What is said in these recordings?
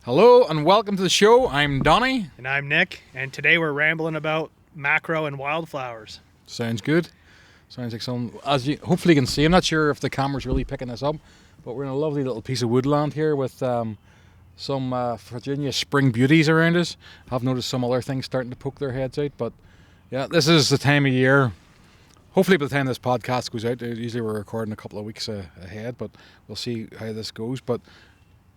Hello and welcome to the show. I'm Donnie. And I'm Nick, and today we're rambling about macro and wildflowers. Sounds good. Sounds like some, as you hopefully can see, I'm not sure if the camera's really picking this up, but we're in a lovely little piece of woodland here with some Virginia spring beauties around us. I've noticed some other things starting to poke their heads out, but yeah, this is the time of year. Hopefully by the time this podcast goes out, usually we're recording a couple of weeks ahead, but we'll see how this goes. But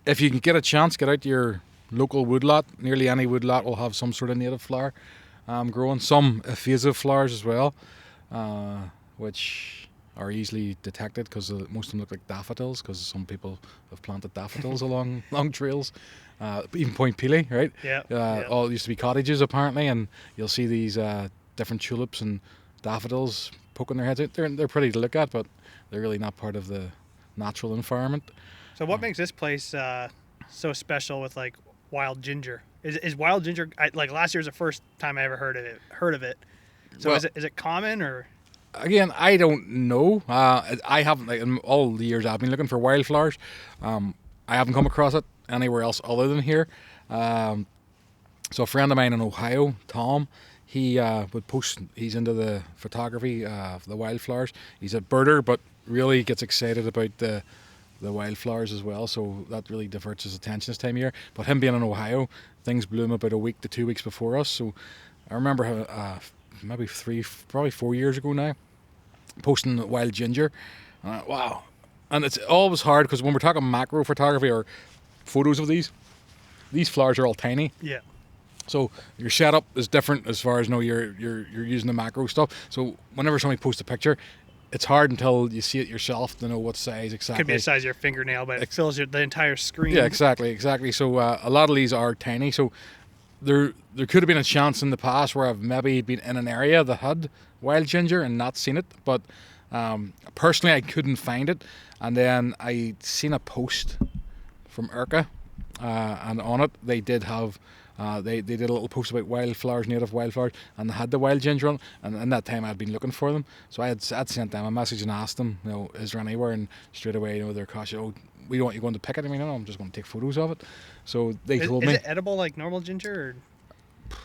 if you can get a chance, get out to your local woodlot. Nearly any woodlot will have some sort of native flower growing. Some invasive flowers as well, which are easily detected because most of them look like daffodils, because some people have planted daffodils along trails. Even Point Peely, right? Yeah. All used to be cottages apparently, and you'll see these different tulips and daffodils poking their heads out. They're pretty to look at, but they're really not part of the natural environment. So what makes this place so special with like wild ginger? Is wild ginger, like last year was the first time I ever heard of it. So well, is it common or? Again, I don't know. I haven't, like, in all the years I've been looking for wildflowers, I haven't come across it anywhere else other than here. So a friend of mine in Ohio, Tom, he would post, he's into the photography of the wildflowers. He's a birder, but really gets excited about the wildflowers as well, so that really diverts his attention this time of year. But him being in Ohio, things bloom about a week to 2 weeks before us. So I remember maybe probably 4 years ago now, posting wild ginger. Wow. And it's always hard because when we're talking macro photography or photos of these flowers are all tiny. Yeah. So your setup is different as far as you're using the macro stuff. So whenever somebody posts a picture, it's hard until you see it yourself to know what size exactly. Could be the size of your fingernail, but it fills the entire screen. Yeah, exactly. So a lot of these are tiny. So there could have been a chance in the past where I've maybe been in an area that had wild ginger and not seen it. But personally, I couldn't find it. And then I seen a post from ERCA, and on it they did have. They did a little post about wildflowers, native wildflowers, and they had the wild ginger on. And in that time, I'd been looking for them, so I'd sent them a message and asked them, is there anywhere? And straight away, they're cautious. We don't want you going to pick it. I mean, no, I'm just going to take photos of it. So they told me. Is it edible like normal ginger? Or?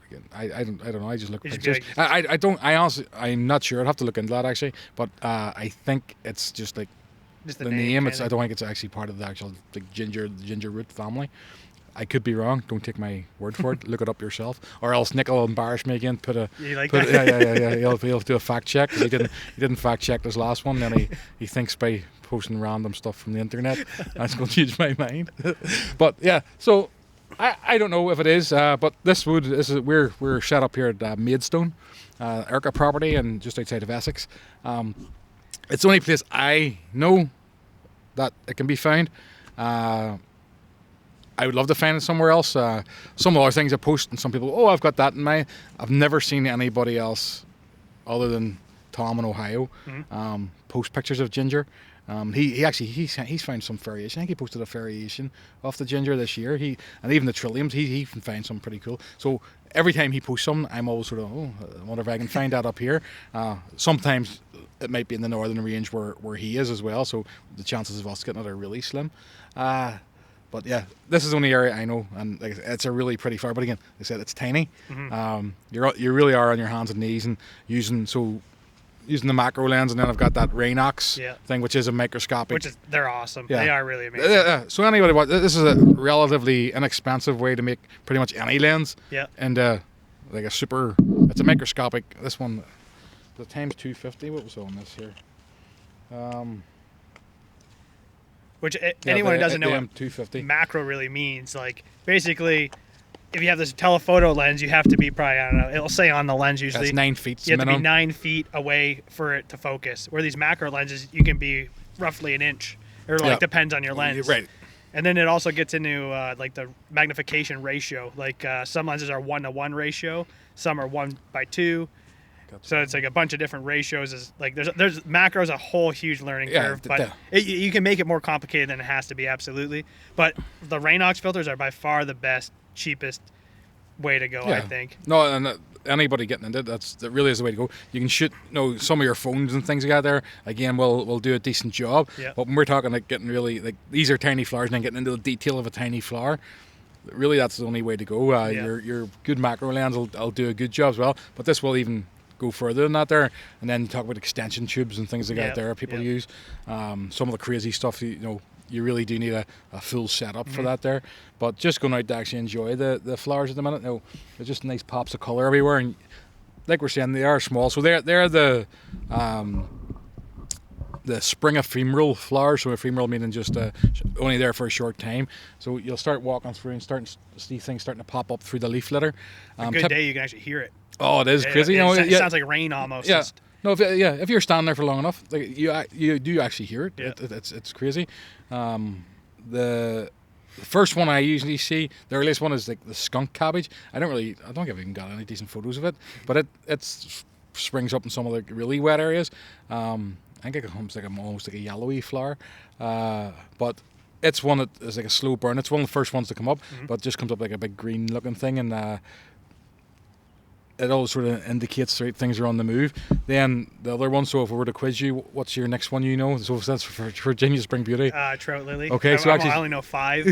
Again, I don't know. I just look at pictures. I honestly, I'm not sure. I'd have to look into that actually. But I think it's just like the name. I don't think it's actually part of the actual ginger root family. I could be wrong. Don't take my word for it. Look it up yourself, or else Nick will embarrass me again. Yeah. He'll do a fact check. He didn't fact check this last one. Then he thinks by posting random stuff from the internet that's going to change my mind. But yeah, so I don't know if it is. But we're set up here at Maidstone, ERCA property, and just outside of Essex. It's the only place I know that it can be found. I would love to find it somewhere else. Some other things I post, and some people, I've got that in mind. I've never seen anybody else other than Tom in Ohio post pictures of ginger. He's found some variation. I think he posted a variation of the ginger this year. And even the trilliums, he found some pretty cool. So every time he posts some, I'm always sort of, I wonder if I can find that up here. Sometimes it might be in the northern range where he is as well. So the chances of us getting it are really slim. But yeah, this is the only area I know, and it's a really pretty flower. But again, like I said, it's tiny. Mm-hmm. You really are on your hands and knees and using the macro lens, and then I've got that Rainox thing, which is a microscopic. They're awesome. Yeah. They are really amazing. So anyway, this is a relatively inexpensive way to make pretty much any lens. Yeah. And it's a microscopic. This one, the times 250. What was on this here? Which anyone who doesn't know what 250 macro really means, like basically, if you have this telephoto lens, you have to be probably, I don't know, it'll say on the lens usually. That's 9 feet. You have to be 9 feet away for it to focus. Where these macro lenses, you can be roughly an inch, or depends on your lens. Right. And then it also gets into like the magnification ratio. Like some lenses are 1:1 ratio, some are 1:2. So it's like a bunch of different ratios. Is like there's macro's a whole huge learning curve, but you can make it more complicated than it has to be, absolutely. But the Rainox filters are by far the best, cheapest way to go, I think. No, and anybody getting into it, that really is the way to go. You can shoot, some of your phones and things like that there. Again, will do a decent job. Yeah. But when we're talking like getting really, like, these are tiny flowers and then getting into the detail of a tiny flower, really that's the only way to go. Your good macro lens will do a good job as well. But this will even go further than that there. And then you talk about extension tubes and things like that there people use. Some of the crazy stuff, you really do need a full setup for that there. But just going out to actually enjoy the flowers at the minute, they're just nice pops of colour everywhere. And like we're saying, they are small. So they're the spring ephemeral flowers. So ephemeral meaning just only there for a short time. So you'll start walking through and starting to see things starting to pop up through the leaf litter. A good day, you can actually hear it. Oh, it is crazy. It sounds like rain almost. Yeah. No, if you're standing there for long enough, like you do actually hear it. Yeah. It's crazy. The first one I usually see, the earliest one is like the skunk cabbage. I don't think I've even got any decent photos of it, but it springs up in some of the really wet areas. I think it comes like almost like a yellowy flower, but it's one that is like a slow burn. It's one of the first ones to come up, but it just comes up like a big green looking thing, and it all sort of indicates things are on the move. Then the other one, so if we were to quiz you, what's your next one So if that's for Virginia Spring Beauty? Trout lily. Okay, so actually, I only know 5.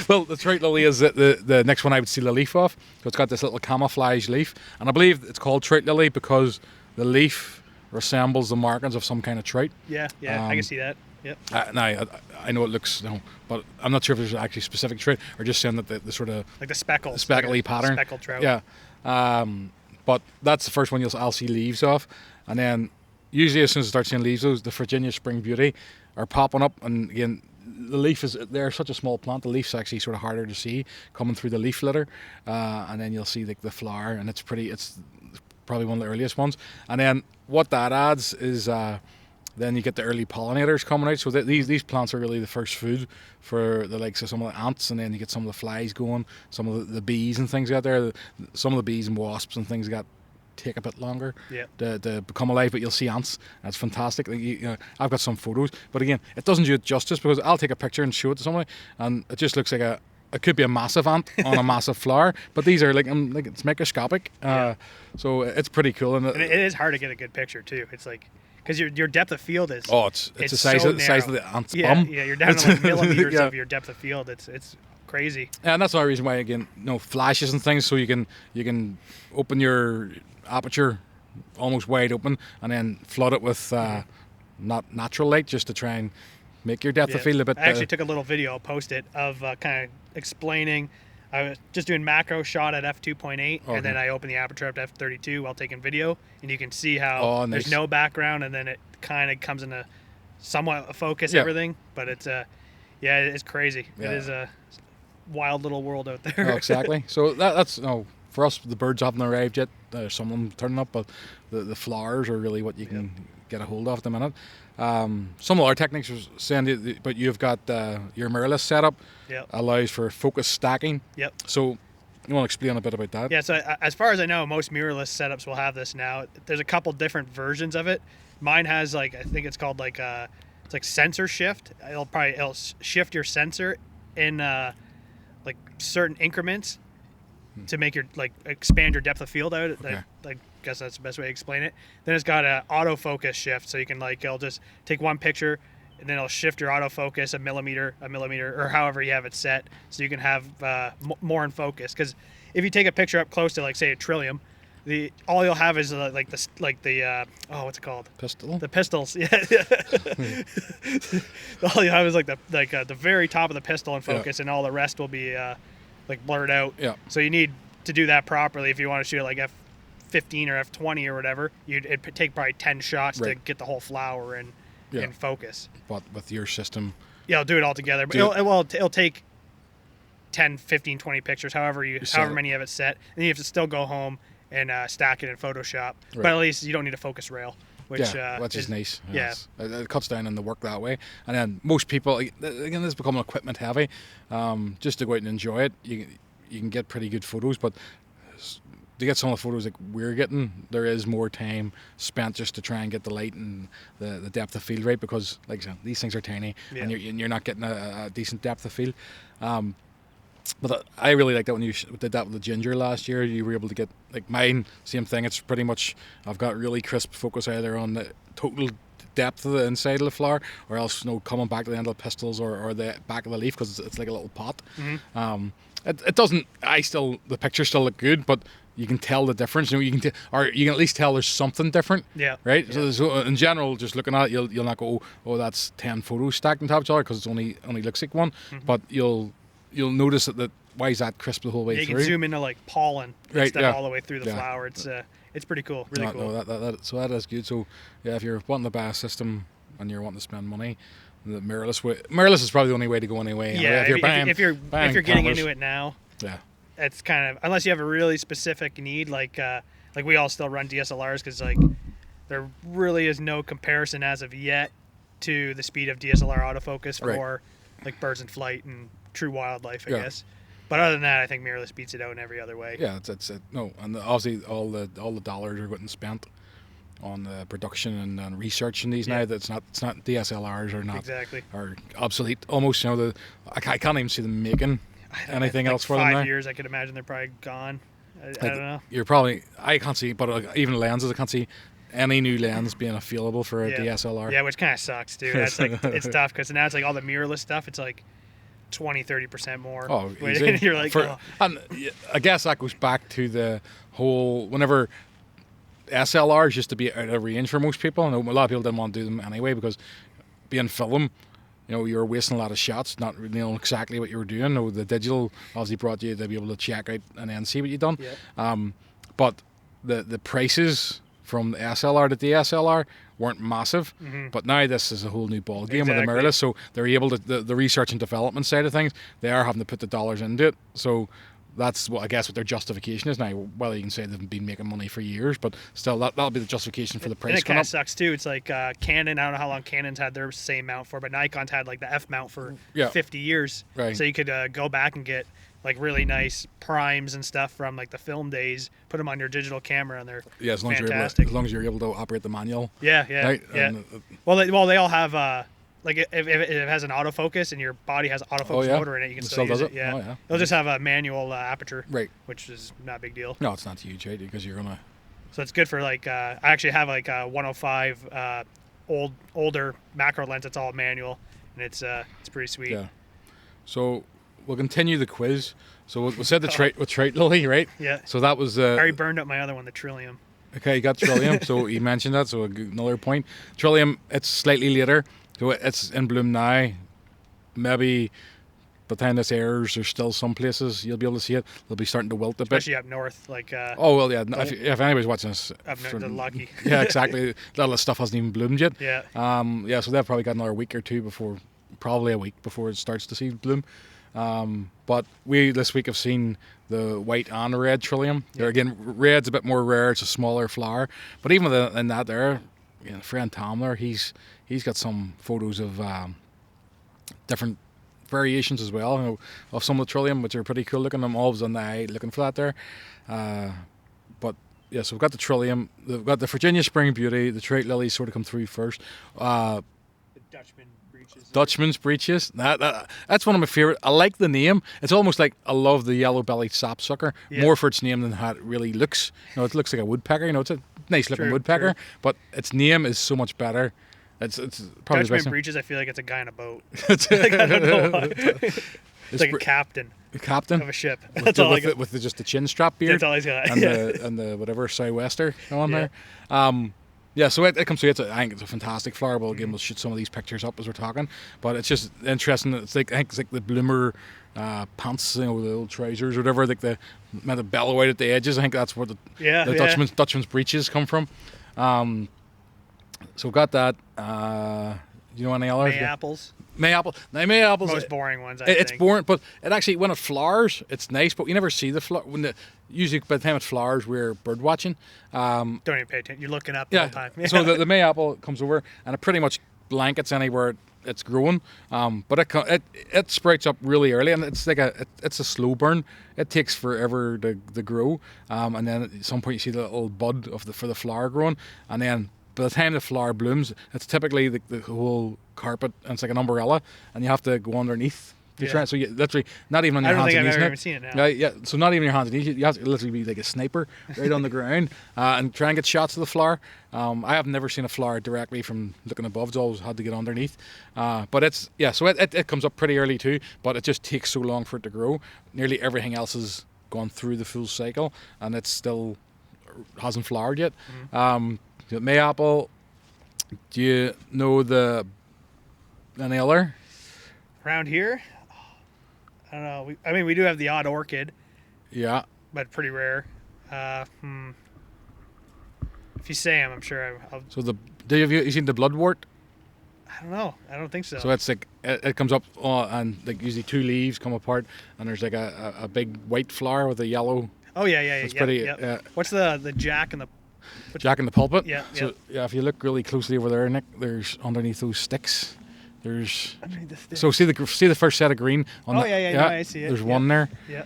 Well, the trout lily is the next one I would see the leaf off. So it's got this little camouflage leaf. And I believe it's called trout lily because the leaf resembles the markings of some kind of trout. Yeah, I can see that. Yep. Now, I know it looks, but I'm not sure if there's actually specific trout or just saying that the sort of... Like the speckles. Speckly pattern. Speckled trout. Yeah. But that's the first one I'll see leaves off, and then usually as soon as I start seeing leaves, the Virginia Spring Beauty are popping up. And again, the leaf they're such a small plant. The leaf's actually sort of harder to see coming through the leaf litter, and then you'll see the flower, and it's probably one of the earliest ones. And then what that adds is then you get the early pollinators coming out. So these plants are really the first food for the likes of some of the ants, and then you get some of the flies going, some of the bees and things out there. Some of the bees and wasps and things take a bit longer to become alive, but you'll see ants. That's fantastic. I've got some photos, but again, it doesn't do it justice because I'll take a picture and show it to somebody, and it just looks like it could be a massive ant on a massive flower, but these are like it's microscopic. So it's pretty cool, and it is hard to get a good picture too. It's like, because your depth of field is... Oh, it's the size of the ant's bum. Yeah, you're down to like millimeters of your depth of field. It's crazy. And that's another reason why, again, flashes and things, so you can open your aperture almost wide open and then flood it with not natural light, just to try and make your depth of field a bit... I actually took a little video, I'll post it, of kind of explaining... I was just doing macro shot at f2.8, and then I opened the aperture up to f32 while taking video, and you can see how there's no background, and then it kind of comes into somewhat focus everything. But it's it's crazy. Yeah. It is a wild little world out there. Oh, exactly. So that's for us, the birds haven't arrived yet. Some of them turning up, but the flowers are really what you can get a hold of at the minute. Some of our techniques are saying, but you've got your mirrorless setup allows for focus stacking. Yep. So you want to explain a bit about that? Yeah. So as far as I know, most mirrorless setups will have this now. There's a couple different versions of it. Mine has I think it's called it's like sensor shift. It'll shift your sensor in like certain increments to make your expand your depth of field out. Okay. I guess that's the best way to explain it. Then it's got an autofocus shift, so you can it'll just take one picture and then it'll shift your autofocus a millimeter, or however you have it set, so you can have more in focus. Because if you take a picture up close to say a trillium, all you'll have is what's it called? Pistol. The pistols. Yeah. All you have is the very top of the pistol in focus, and all the rest will be blurred out. Yeah. So you need to do that properly if you want to shoot like f15 or f20 or whatever. It'd take probably 10 shots to get the whole flower in focus. But with your system, I'll do it all together. But it'll take 10, 15, 20 pictures, however many of it set, and you have to still go home and stack it in Photoshop. Right. But at least you don't need a focus rail. which which is nice. Yeah. Yes. It cuts down on the work that way. And then most people, again, this is becoming equipment heavy. Just to go out and enjoy it, you can get pretty good photos, but to get some of the photos like we're getting, there is more time spent just to try and get the light and the depth of field right, because like I said, these things are tiny, and you're not getting a decent depth of field. But I really like that when you did that with the ginger last year. You were able to get, like mine, same thing. It's pretty much, I've got really crisp focus either on the total depth of the inside of the flower, or else coming back to the end of the pistils or the back of the leaf, because it's like a little pot. It doesn't. The pictures still look good, but you can tell the difference. You can you can at least tell there's something different. Yeah. Right. Yeah. So in general, just looking at it, you'll not go, oh, that's 10 photos stacked on top of each other, because it only looks like one. But you'll notice that why is that crisp the whole way through. You can zoom into like pollen instead of all the way through the flower. It's pretty cool. Really cool. No, so that is good. So yeah, if you're wanting to buy a system and you're wanting to spend money, the mirrorless is probably the only way to go anyway. Yeah, if you're getting into it now, yeah, it's kind of, unless you have a really specific need, like we all still run DSLRs, because like there really is no comparison as of yet to the speed of DSLR autofocus for like birds in flight and true wildlife, I guess. But other than that, I think mirrorless beats it out in every other way. Yeah, and obviously all the dollars are getting spent on the production and research in these now. That it's not DSLRs are not are obsolete almost. I can't even see them making anything else for them now. 5 years, I could imagine they're probably gone. I don't know. I can't see, but even lenses, I can't see any new lens being available for a DSLR. Yeah, which kind of sucks, dude. That's like, it's tough, because now it's like all the mirrorless stuff. It's like 20-30% more. Oh, easy. You're like, and I guess that goes back to the whole, whenever SLRs used to be out of range for most people, and a lot of people didn't want to do them anyway, because being film, you were wasting a lot of shots, not really knowing exactly what you were doing. The digital obviously brought you to be able to check out and then see what you've done. But the prices from the SLR to DSLR weren't massive, but now this is a whole new ball game with the mirrorless. So they're able to the research and development side of things. They are having to put the dollars into it. So that's what their justification is now. Well, you can say they've been making money for years, but still that'll be the justification for the price. And it kind of sucks too. It's like Canon. I don't know how long Canon's had their same mount for, but Nikon's had like the F mount for 50 years. Right. So you could go back and get like really nice primes and stuff from like the film days, put them on your digital camera, and they're fantastic. As long as you're able to operate the manual. Right? Well, they all have like if it has an autofocus and your body has autofocus motor in it, you can still use it. Yeah. They'll just have a manual aperture, which is not a big deal. No, it's not huge, right? Because you're gonna. So it's good for like I actually have like a 105 older macro lens. It's all manual, and it's pretty sweet. Yeah. So we'll continue the quiz. So we said the trait lily, right? Yeah. So that was. I already burned up my other one, the trillium. Okay, you got trillium. So you mentioned that. So another point. Trillium, it's slightly later. So it's in bloom now. Maybe by the time this airs, there's still some places you'll be able to see it. They'll be starting to wilt a bit. Especially up north, like. Oh well, yeah. If anybody's watching this, they're lucky. Yeah, exactly. That stuff hasn't even bloomed yet. Yeah. So they've probably got another week or two probably a week before it starts to see bloom. But we this week have seen the white and red trillium. There again, red's a bit more rare. It's a smaller flower, but even in that there, friend Tom there, he's got some photos of different variations as well, of some of the trillium, which are pretty cool looking. I'm always on the eye looking for that there. But yeah, so we've got the trillium, we've got the Virginia Spring Beauty, the trait lilies sort of come through first. The Dutchman's breeches. That's one of my favorite. I like the name. It's almost like I love the yellow-bellied sapsucker more for its name than how it really looks. It looks like a woodpecker. It's a nice-looking woodpecker, but its name is so much better. It's probably Dutchman breeches. I feel like it's a guy in a boat. Like, I don't know. It's like a captain. A captain of a ship. That's all I got. With just the chin strap beard. That's all he's got. And the whatever sou'wester on there. Yeah, so it comes through. I think it's a fantastic flower. Well, again, we'll shoot some of these pictures up as we're talking. But it's just interesting. I think it's like the bloomer pants, the old trousers or whatever. Like the bellow out at the edges. I think that's where the Dutchman's breeches come from. So we've got that. you know any others? May apples. Mayapple. Now Mayapple. Most boring ones. It's boring, but it actually when it flowers, it's nice. But you never see the flower. Usually by the time it flowers, we're bird watching. Don't even pay attention. You're looking up the whole time. So the Mayapple comes over and it pretty much blankets anywhere it's growing. But it sprouts up really early, and it's like it's a slow burn. It takes forever to grow. And then at some point you see the little bud for the flower growing, and then by the time the flower blooms, it's typically the whole carpet, and it's like an umbrella, and you have to go underneath. So you literally not even on your hands and knees. I don't think I've ever even seen it now. Yeah. So not even your hands and knees. You have to literally be like a sniper right on the ground and try and get shots of the flower. I have never seen a flower directly from looking above. It's always had to get underneath. But it's so it comes up pretty early too. But it just takes so long for it to grow. Nearly everything else has gone through the full cycle, and it still hasn't flowered yet. Mayapple. Do you know any other around here? I don't know. We do have the odd orchid. Yeah. But pretty rare. If you say them, I'm sure I'll. So have you seen the bloodwort? I don't know. I don't think so. So it's like it comes up and like usually two leaves come apart, and there's like a big white flower with a yellow. Oh yeah. It's pretty. What's the jack and the? Jack in the pulpit. Yeah. So if you look really closely over there, Nick, there's underneath those sticks. There's so see the first set of green on no, I see it. There's one there. Yeah.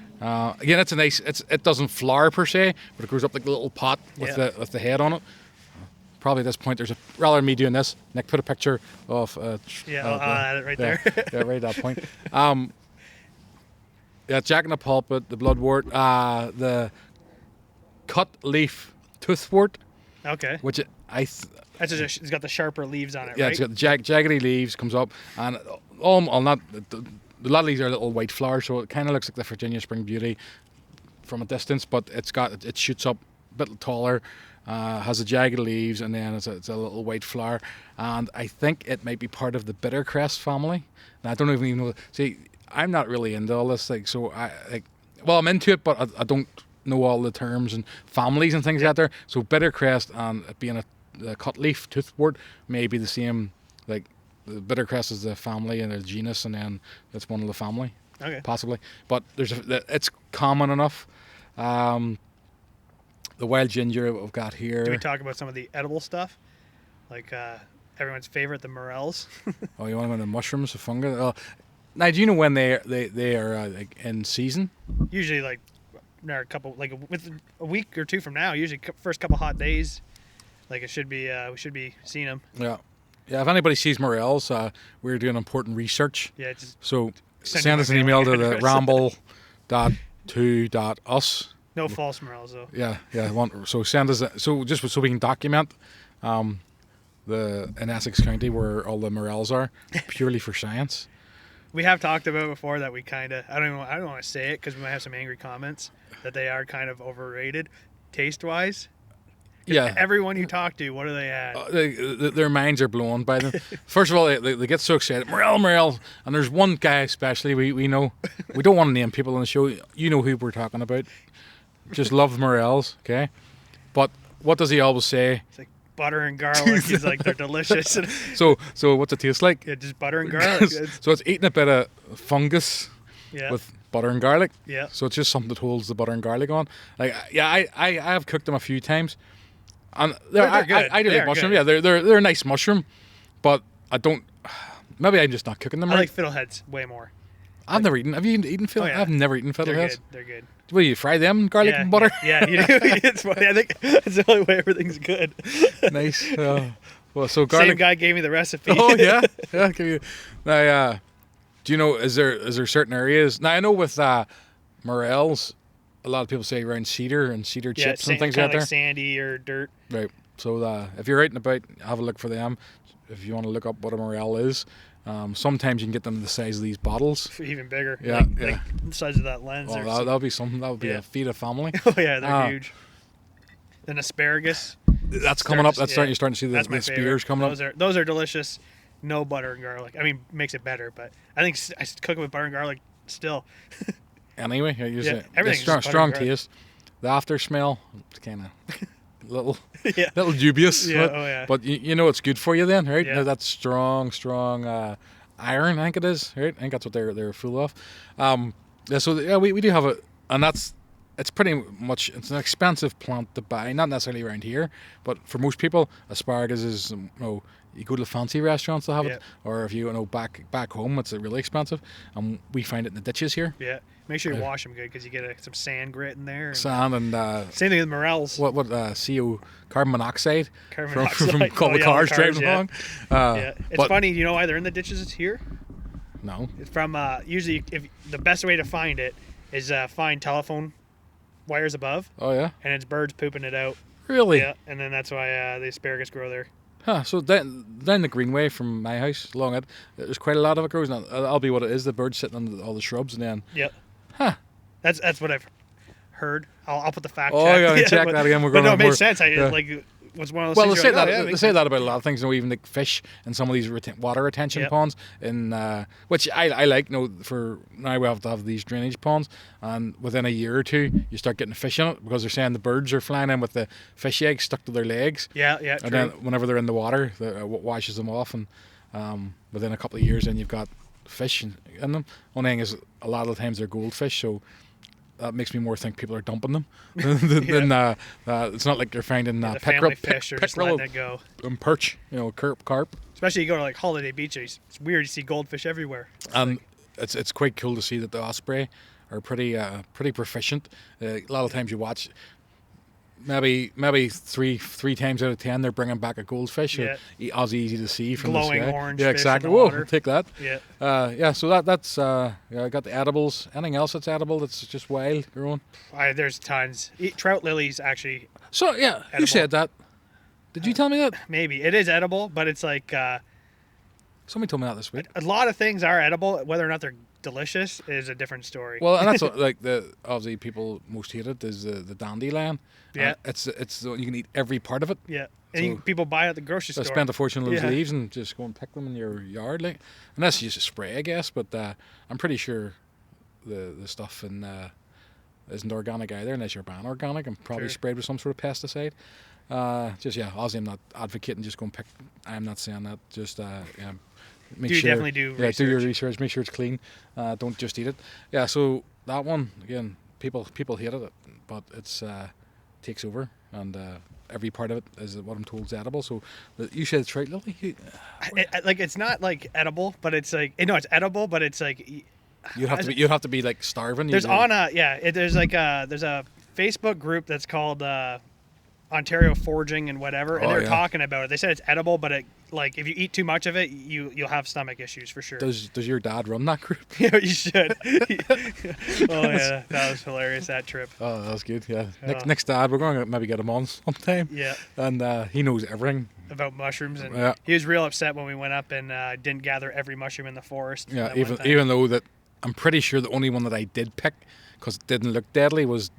Again, it's a nice. It doesn't flower per se, but it grows up like a little pot with the head on it. Probably at this point, rather than me doing this, Nick put a picture of. I'll add it right there. Right at that point. Jack in the pulpit, the bloodwort, the cut leaf toothwort. Okay. Which it's got the sharper leaves on it, yeah, right? it's got the jaggedy leaves, comes up, and a lot of these are little white flowers, so it kind of looks like the Virginia Spring Beauty from a distance, but it shoots up a bit taller, has the jagged leaves, and then it's a little white flower, and I think it might be part of the bittercrest family. And I don't even know. See, I'm not really into all this, so I'm into it, but I don't know all the terms and families and things out there. So bittercrest and it being a cut leaf toothwort may be the same. Like the bittercrest is the family and the genus, and then it's one of the family. Okay. Possibly, but it's common enough. The wild ginger we've got here. Do we talk about some of the edible stuff, like everyone's favorite, the morels? Oh, you want to go into mushrooms, the fungus? Now, do you know when they are like in season? Usually, like. A couple, like with a week or two from now, usually first couple hot days, like it should be, we should be seeing them. Yeah. If anybody sees morels, we're doing important research. Yeah. So send us an email to the ramble.2.us. No false morels though. Yeah. So send us so we can document in Essex County where all the morels are, purely for science. We have talked about before that we kind of, I don't want to say it because we might have some angry comments, that they are kind of overrated taste-wise. Yeah. Everyone you talk to, what do they add? Their minds are blown by them. First of all, they get so excited. Morel. And there's one guy especially we know. We don't want to name people on the show. You know who we're talking about. Just love morels, okay? But what does he always say? It's like butter and garlic. He's like, they're delicious. So what's it taste like? Yeah, just butter and garlic. So it's eating a bit of fungus with butter and garlic. Yeah. So it's just something that holds the butter and garlic on. Like, I have cooked them a few times, and they're good. I do like mushroom. Yeah, they're a nice mushroom, but I don't. Maybe I'm just not cooking them I right. like fiddleheads way more. I've never eaten. Have you eaten fiddleheads? Yeah. I've never eaten fiddleheads. They're good. What do you fry them in garlic and butter? Yeah, you do. It's funny. I think that's the only way everything's good. Nice. Well, so garlic. Same guy gave me the recipe. Oh yeah. Now, do you know? Is there certain areas? Now I know with morels, a lot of people say around cedar and cedar chips and things out there. Like sandy or dirt. Right. So if you're out and about, have a look for them. If you want to look up what a morel is. Sometimes you can get them the size of these bottles. Even bigger. Yeah, like the size of that lens. Oh, that'll be something. That would be a feat of family. Oh yeah, they're huge. Then asparagus. That's coming up. You're starting to see the spears coming up. Those are delicious. No butter and garlic. I mean, makes it better, but I think I cook it with butter and garlic still. Anyway, everything's strong taste. The after smell, it's kind of. little Yeah. little dubious. Yeah, But, oh, yeah. but you know it's good for you then, right? Yeah. That's strong iron, I think it is, right? I think that's what they're full of. Yeah, so yeah, we do have it, and it's pretty much, it's an expensive plant to buy, not necessarily around here, but for most people, asparagus is, you go to the fancy restaurants to have Yeah. it, or if you know back home, it's really expensive, and we find it in the ditches here. Yeah. Make sure you wash them good because you get some sand grit in there. Sand and Same thing with morels. what CO, carbon monoxide, Carbon from monoxide. all the Yeah, cars driving yeah. along. Yeah. It's but- funny. You know why they're in the ditches here? No. It's from usually if the best way to find it is find telephone wires above, Oh yeah. and it's birds pooping it out. Really? Yeah, and then that's why the asparagus grow there. Huh, so down the greenway from my house, along it, there's quite a lot of it grows. Now, that'll be what it is. The birds sitting on all the shrubs, and then. Yep. Huh. That's what I've heard. I'll put the fact Oh, check. yeah, check that again. We're But going no, to it more- makes sense. yeah. Like was one of those Well, they things. say you're like, that oh, yeah, they makes say sense. that about a lot of things. You know, even like fish in some of these water retention Yep. ponds, in which I like. You know, for now we have to have these drainage ponds, and within a year or two, you start getting fish in it because they're saying the birds are flying in with the fish eggs stuck to their legs, Yeah, yeah, true. and then whenever they're in the water, it washes them off, and within a couple of years, then you've got fish in them. Only thing is, a lot of the times they're goldfish, so. That makes me more think people are dumping them than it's not like they're finding the family fish are just pickerel letting it go. and perch, carp. Especially you go to like Holiday Beach, it's weird. You see goldfish everywhere. And it's quite cool to see that the osprey are pretty proficient. A lot of times you watch, maybe three times out of 10 they're bringing back a goldfish. Yeah. As easy to see from Glowing the sky. orange Yeah, fish in exactly. the Whoa, water. take that. Yeah. So that's I got the edibles. Anything else that's edible that's just wild growing? There's tons. Trout lilies actually So yeah, you Edible. said that. Did you tell me that? maybe it is edible, but it's like Somebody told me that this week. a lot of things are edible. Whether or not they're delicious is a different story. Well, and that's what, like obviously people most hate it is the dandelion. Yeah. It's you can eat every part of it. yeah, and people buy it at the grocery I store. spent a fortune on those Yeah. leaves and just go and pick them in your yard, like unless you use a spray, I guess. But I'm pretty sure the stuff isn't organic either, unless you're ban organic and probably Sure. sprayed with some sort of pesticide. Obviously I'm not advocating just go and pick. I'm not saying that. Just make Do sure. definitely do Yeah, do your research. research. Make sure it's clean. Don't just eat it. Yeah. So that one again, people hated it, but it's takes over and. Every part of it is what I'm told is edible. So you said it's right, Lily. Like it's not like edible, but it's like it's edible, but it's like You'd have to be like starving. there's there's a Facebook group that's called Ontario Foraging and whatever, and Oh, they're yeah. talking about it. They said it's edible, but like if you eat too much of it, you'll have stomach issues for sure. Does your dad run that group? Yeah, you should. Oh yeah, that was hilarious that trip. Oh, that was good. Yeah. Yeah. Next dad, we're going to maybe get him on sometime. Yeah, And he knows everything. about mushrooms, and Yeah. he was real upset when we went up and didn't gather every mushroom in the forest. Yeah. that one time. Even though that I'm pretty sure the only one that I did pick because it didn't look deadly was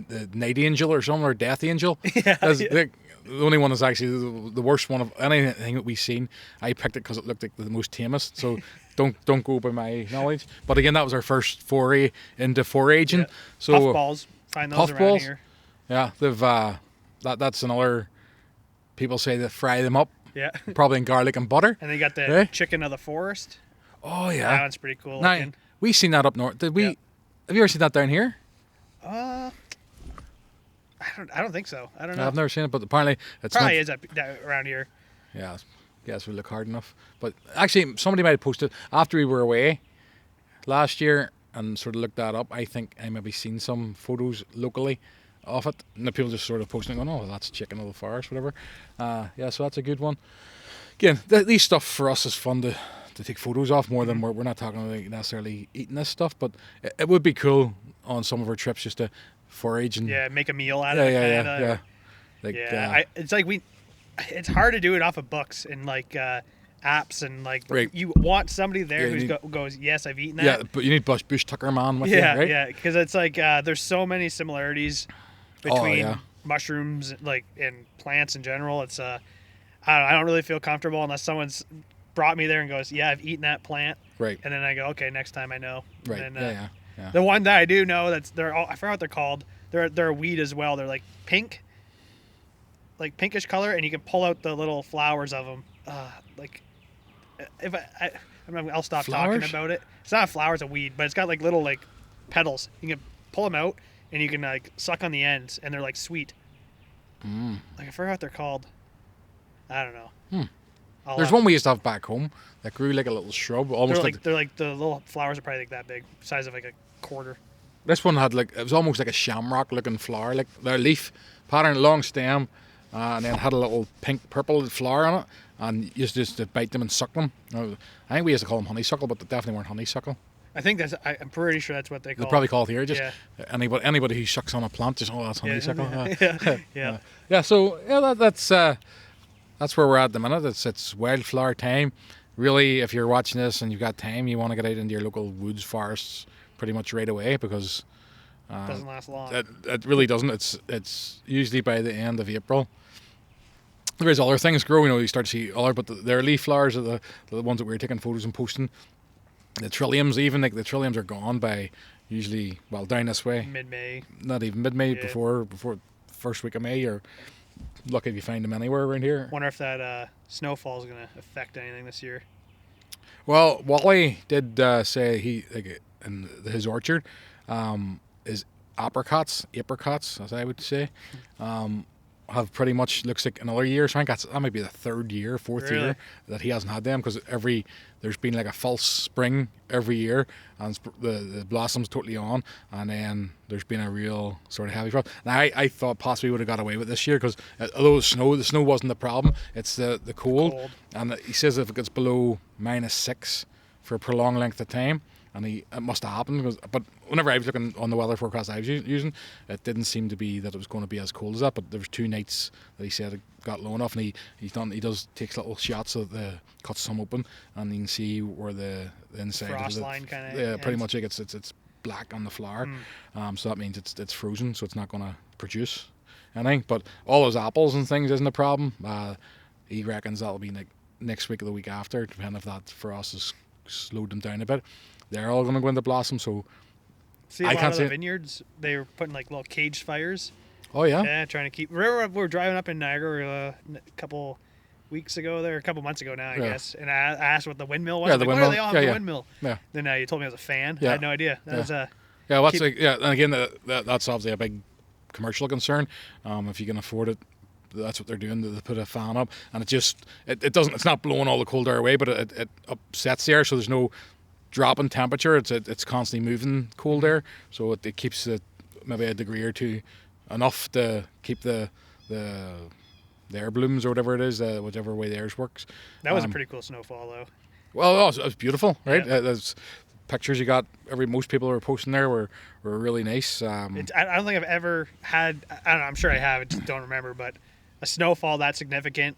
the night angel or something or death angel. Yeah, That's- yeah. The only one is actually the worst one of anything that we've seen. I picked it because it looked like the most tamest. So don't go by my knowledge. But again, that was our first foray into foraging. Yeah. So Puffballs, find those around puffballs? here. yeah, they've that's another. People say they fry them up, Yeah, probably in garlic and butter. and they got the Eh? chicken of the forest. Oh That yeah. one's pretty cool Now looking. we seen that up north. Did we? Yeah. Have you ever seen that down here? I don't think so. I don't know. I've never seen it, but apparently it's Probably not. is up around here. Yeah, guess we look hard enough. But actually, somebody might have posted after we were away last year and sort of looked that up. I think I maybe seen some photos locally of it, and the people just sort of posting, going, "Oh, that's chicken of the forest, whatever." Yeah, so that's a good one. Again, these stuff for us is fun to take photos of more than we're not talking about necessarily eating this stuff, but it would be cool on some of our trips just to forage and Yeah, make a meal out yeah, of it. yeah, kinda. yeah. Like, Yeah, it's like it's hard to do it off of books and like apps and like Right. you want somebody there Yeah, who you need- goes, yes, I've eaten yeah, that. but you need bush tucker man with Yeah, you, right? yeah, because it's like there's so many similarities between yeah. mushrooms like and plants in general. It's I don't really feel comfortable unless someone's brought me there and goes, yeah, I've eaten that plant, Right, and then I go, okay, next time I know. right, And then, yeah. The one that I do know I forgot what they're called. They're a weed as well. They're like pink. like pinkish color, and you can pull out the little flowers of them. Like if I'll stop Flowers? talking about it. It's not a flower, it's a weed, but it's got like little like petals. You can pull them out, and you can like suck on the ends, and they're like sweet. Like I forgot what they're called. I don't know. There's one we used to have back home that grew like a little shrub, almost they're like the little flowers are probably like that big, size of like a quarter. This one had like, it was almost like a shamrock looking flower, like their leaf pattern, long stem, and then had a little pink purple flower on it, and you used to bite them and suck them. I think we used to call them honeysuckle, but they definitely weren't honeysuckle. I think I'm pretty sure that's what they call. They probably call it here. Just Yeah. anybody who sucks on a plant, just that's honeysuckle. Yeah. Yeah. So yeah, that's where we're at the minute. It's wildflower time. Really, if you're watching this and you've got time, you want to get out into your local woods, forests, pretty much right away, because It doesn't last long. it really doesn't. It's usually by the end of April. There is other things grow. You start to see other, but their leaf flowers are the ones that we were taking photos and posting. The trilliums, even like the trilliums, are gone by usually down this way. Mid-May. Not even mid-May, Yeah. before first week of May. You're lucky if you find them anywhere around here. Wonder if that snowfall is going to affect anything this year. Well, Wally did say he in his orchard is apricots, as I would say, have pretty much, looks like another year. So I think that might be the third year, fourth Really? year that he hasn't had them, because there's been like a false spring every year, and the blossoms totally on, and then there's been a real sort of heavy frost. And I thought possibly would have got away with this year, because although the snow wasn't the problem, it's the cold. And he says if it gets below -6 for a prolonged length of time, and it must have happened, but whenever I was looking on the weather forecast I was using, it didn't seem to be that it was going to be as cold as that. But there was 2 nights that he said it got low enough, and he takes little shots of cuts some open, and you can see where the inside Frost of the line kind of. yeah, pretty much like it's black on the flower. So that means it's frozen, so it's not going to produce anything. But all those apples and things isn't a problem. He reckons that'll be like next week or the week after, depending if that frost has slowed them down a bit. They're all going to go into blossom, so See, a lot of the vineyards, they were putting like little caged fires. Oh yeah. Yeah, trying to keep. Remember, we were driving up in Niagara a couple months ago now, I guess. And I asked what the windmill was. Yeah, the windmill. Oh, they all have the windmill. Yeah. Then you told me I was a fan. Yeah. I had no idea. That was and again, that's obviously a big commercial concern. If you can afford it, that's what they're doing. They put a fan up, and it doesn't. It's not blowing all the cold air away, but it upsets the air, so there's no drop in temperature. It's constantly moving cold air, so it keeps it maybe a degree or two enough to keep the air blooms or whatever it is, whichever way the air works. That was a pretty cool snowfall, though. Well, it was beautiful, right? Yeah. There's pictures you got. Most people who were posting there were really nice. I don't think I've ever had. I don't know. I'm sure I have. I just don't remember. But a snowfall that significant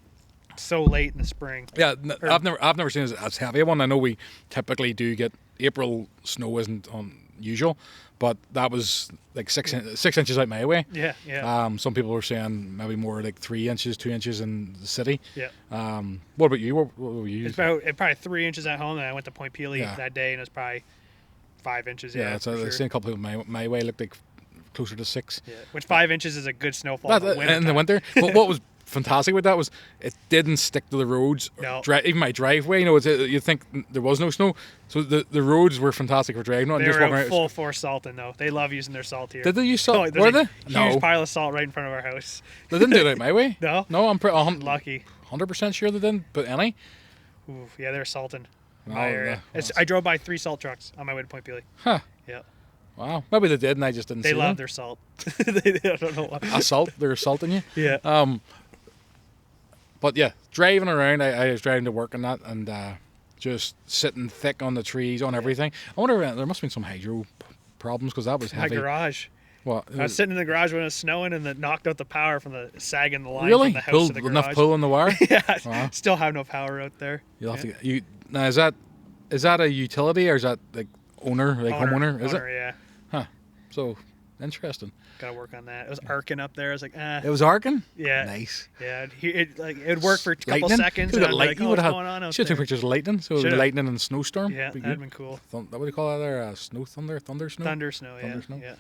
so late in the spring. Yeah, I've never seen it as heavy a one. I know we typically do get April snow isn't unusual, but that was like 6 inches out my way. Yeah, yeah. Some people were saying maybe more like 3 inches, 2 inches in the city. Yeah. What about you? What were you? It's probably 3 inches at home, and I went to Point Pelee that day, and it was probably 5 inches. Yeah, so I've seen a couple people my way looked like closer to 6. Yeah, which 5 inches is a good snowfall in the winter. But what was fantastic with that was it didn't stick to the roads. No. Even my driveway, you think there was no snow, so the roads were fantastic for driving on. They just were walking around. full force salting, though. They love using their salt here. Did they use salt? There's Were a they? huge pile of salt right in front of our house. They didn't do it my way. No? No, I'm Lucky. 100% sure they didn't. But any? Ooh, yeah, they're salting No, my area. no. I drove by 3 salt trucks on my way to Point Pelee. Huh. Yeah. Wow. Maybe they did, and I just didn't see They love them. their salt. I don't know why. They're assaulting you. Yeah. But yeah, driving around, I was driving to work and that, and just sitting thick on the trees, on everything. I wonder, there must have been some hydro problems, because that was My heavy. garage. What? I was sitting in the garage when it was snowing, and it knocked out the power from the sag in the line Really? from the house to the garage. Enough pull in the wire? Yeah. Wow. Still have no power out there. You'll have to. Now is that a utility, or is that like homeowner? Is it? Yeah. Huh. So interesting. Got to work on that. It was arcing up there. I was like, It was arcing. Yeah. Nice. Yeah. It'd work for a couple Lightning? seconds. Could've And got I'd be like, you oh, would what's have going on out should have there? pictures of lightning. So Should've. lightning and snowstorm. Yeah, Be that'd good. have been cool. What do you call that there? Snow thunder? Thunder snow? Thunder snow, yeah. Thunder snow? Yeah.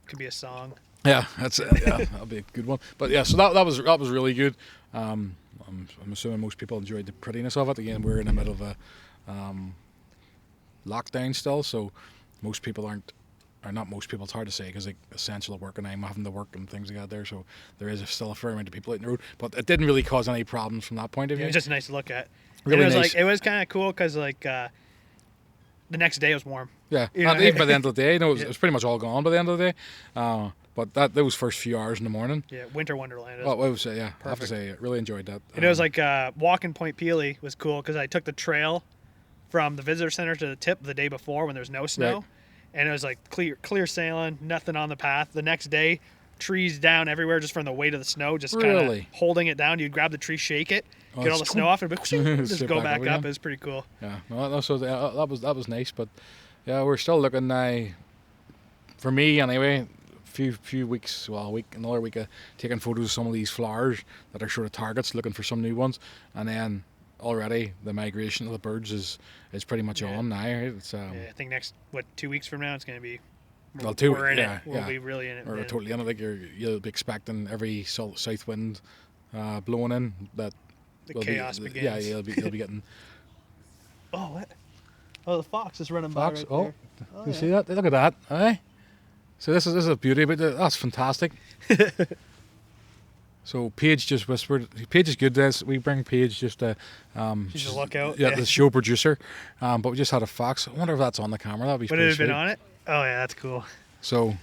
Could be a song. Yeah, that'll be a good one. But yeah, so that was really good. I'm assuming most people enjoyed the prettiness of it. Again, we're in the middle of a lockdown still, so most people aren't. Or not most people, it's hard to say because like essential work and I'm having to work and things like that there, so there is still a fair amount of people out in the road, but it didn't really cause any problems from that point of view. It was just nice to look at. Really it was nice. Like it was kind of cool because like the next day was warm. Yeah, You know? and even by the end of the day, it was pretty much all gone by the end of the day. But those first few hours in the morning. Yeah, winter wonderland. Well, I would say, yeah, perfect. I have to say, I really enjoyed that. And it was like walking Point Peely was cool because I took the trail from the visitor center to the tip the day before when there's no snow. Right. And it was like clear sailing, nothing on the path. The next day, trees down everywhere just from the weight of the snow, just kind of Really? holding it down. You'd grab the tree, shake it, get all the it's snow off, and just Sit go back back up up. again. It was pretty cool. Yeah, no, so that was nice, but yeah, we're still looking now. For me, anyway, few weeks, well, another week of taking photos of some of these flowers that are sort of targets, looking for some new ones, and then already the migration of the birds is pretty much on now. Right? It's Yeah, I think next 2 weeks from now it's going to be. Well, we're in yeah, it. We'll be really in it. Or man. totally in it. Like you'll be expecting every south wind blowing in that. The will chaos be, begins. Yeah, you'll be getting. Oh, what? Oh, the fox is running Fox. by right there. Oh, You yeah. see that? Look at that, eh? So this is a beauty, but that's fantastic. So Paige just whispered. Paige is good. This we bring Paige just to. She's a lookout. Yeah, the show producer. But we just had a fox. I wonder if that's on the camera. That'd be. Would it have been on it? Oh yeah, that's cool. So.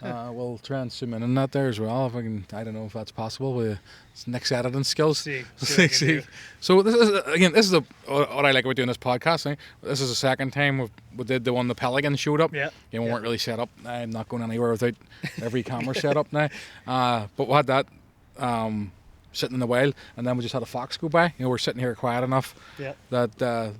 We'll try and zoom in on that there as well. If I can, I don't know if that's possible with Nick's editing skills. See what I can do. So this is what I like about doing this podcast. Eh? This is the second time we did the one the Pelican showed up. Yeah. We weren't really set up. I'm not going anywhere without every camera set up now. But we had that sitting in the wild, and then we just had a fox go by. We're sitting here quiet enough that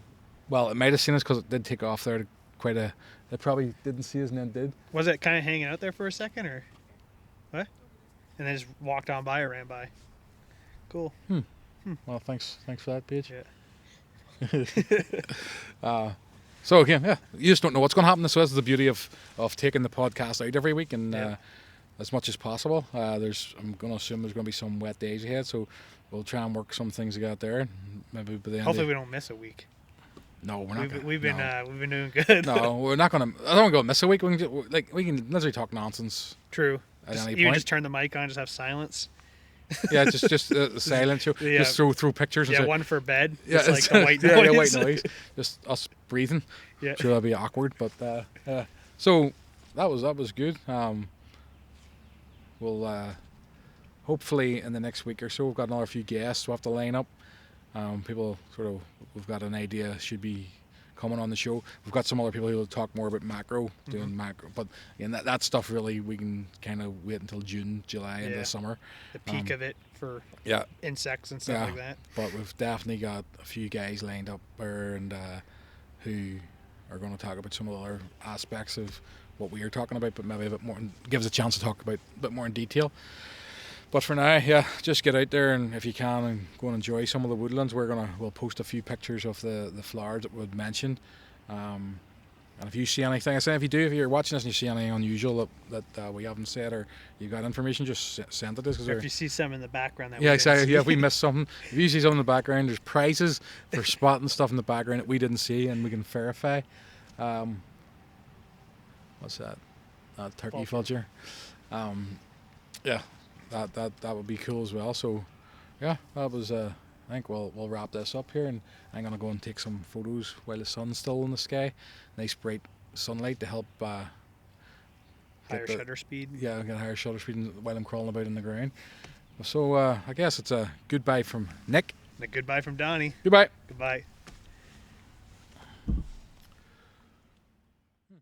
well, it might have seen us because it did take off there quite a. They probably didn't see us and then did. Was it kind of hanging out there for a second, or what? And then just walked on by or ran by. Cool. Well, thanks for that, Paige. Yeah. So again, yeah, you just don't know what's going to happen. So this is the beauty of taking the podcast out every week and as much as possible. I'm going to assume there's going to be some wet days ahead, so we'll try and work some things out there. Maybe by the end. Hopefully we don't miss a week. No, we're not. We've been doing good. No, we're not going to. I don't want to go miss a week. We can literally talk nonsense. True. At any Even point. just turn the mic on, just have silence. Yeah, just the silent show. Yeah. Just throw pictures. And Yeah, say, one for bed. Yeah, Just like the white noise. yeah, white noise. Just us breathing. Yeah. Sure, that'll be awkward, but so that was good. We'll hopefully in the next week or so we've got another few guests we'll have to line up. People we've got an idea should be coming on the show. We've got some other people who will talk more about macro, doing macro, but that stuff really we can kind of wait until June, July into the summer. The peak of it for insects and stuff like that. But we've definitely got a few guys lined up there and who are going to talk about some of the other aspects of what we are talking about, but maybe a bit more, gives a chance to talk about a bit more in detail. But for now, just get out there and if you can and go and enjoy some of the woodlands. We'll post a few pictures of the flowers that we've mentioned. And if you see anything, if you're watching this and you see anything unusual that we haven't said or you got information, just send it to us. Or if you see some in the background that exactly. If we missed something, if you see something in the background, there's prizes for spotting stuff in the background that we didn't see and we can verify. What's that? Turkey fudger. That would be cool as well. So, that was. I think we'll wrap this up here, and I'm gonna go and take some photos while the sun's still in the sky. Nice bright sunlight to help. higher shutter speed. Yeah, get a higher shutter speed while I'm crawling about in the ground. So I guess it's a goodbye from Nick. And a goodbye from Donnie. Goodbye. Goodbye.